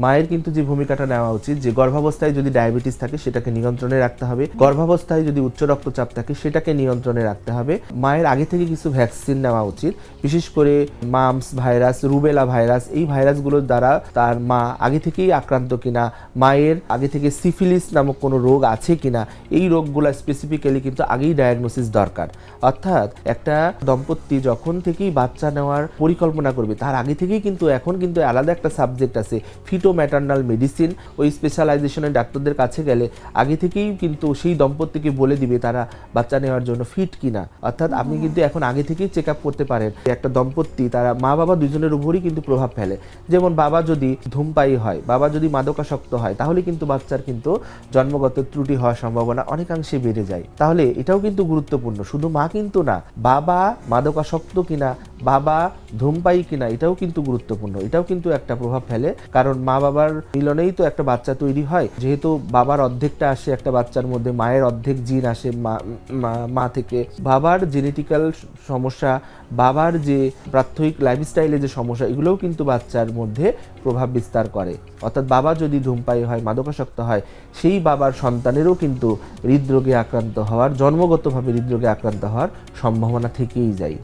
মায়ের কিন্তু যে ভূমিকাটা নেওয়া উচিত, যে গর্ভাবস্থায় যদি ডায়াবেটিস থাকে সেটাকে নিয়ন্ত্রণে রাখতে হবে, গর্ভাবস্থায় যদি উচ্চ রক্তচাপ থাকে সেটাকে নিয়ন্ত্রণে রাখতে হবে। মায়ের আগে থেকে কিছু ভ্যাকসিন নেওয়া উচিত, বিশেষ করে মামস ভাইরাস, রুবেলা ভাইরাস, এই ভাইরাসগুলোর দ্বারা তার মা আগে থেকেই আক্রান্ত কিনা, মায়ের আগে থেকে সিফিলিস নামক কোনো রোগ আছে কিনা, এই রোগগুলো স্পেসিফিক্যালি কিন্তু আগেই ডায়াগনোসিস দরকার। অর্থাৎ একটা দম্পতি যখন থেকেই বাচ্চা নেওয়ার পরিকল্পনা করবে তার আগে থেকেই কিন্তু এখন কিন্তু আলাদা একটা সাবজেক্ট আছে, ফিটো ম্যাটার্নাল মেডিসিন। ওই স্পেশালাইজেশনের ডাক্তারদের কাছে গেলে আগে থেকেই কিন্তু সেই দম্পতিকে বলে দিবে তারা বাচ্চা নেওয়ার জন্য ফিট কিনা। অর্থাৎ আপনি কিন্তু এখন আগে থেকেই চেক আপ করতে পারেন। একটা দম্পতি তারা মা বাবা দুজনের উপরই কিন্তু প্রভাব ফেলে। যেমন বাবা যদি ধূমপায়ী হয়, বাবা যদি মাদকাসক্ত হয়, তাহলে কিন্তু বাচ্চার কিন্তু জন্মগত ত্রুটি হওয়ার সম্ভাবনা অনেকাংশে বেড়ে যায়। তাহলে এটাও কিন্তু গুরুত্বপূর্ণ, শুধু মা কিন্তু না, বাবা মাদকাসক্ত কিনা, বাবা ধূমপায়ী কিনা, এটাও কিন্তু গুরুত্বপূর্ণ, এটাও কিন্তু একটা প্রভাব ফেলে। কারণ মা বাবার মিলনেই তো একটা বাচ্চা তৈরি হয়। যেহেতু বাবার অর্ধেকটা আসে একটা বাচ্চার মধ্যে, মায়ের অর্ধেক জিন আসে মা থেকে। বাবার জেনেটিক্যাল সমস্যা, বাবার যে প্রাত্যহিক লাইফস্টাইলে যে সমস্যা, এগুলোও কিন্তু বাচ্চার মধ্যে প্রভাব বিস্তার করে। অর্থাৎ বাবা যদি ধূমপায়ী হয়, মাদকাসক্ত হয়, সেই বাবার সন্তানেরও কিন্তু হৃদরোগে আক্রান্ত হওয়ার, জন্মগতভাবে হৃদরোগে আক্রান্ত হওয়ার সম্ভাবনা থেকেই যায়।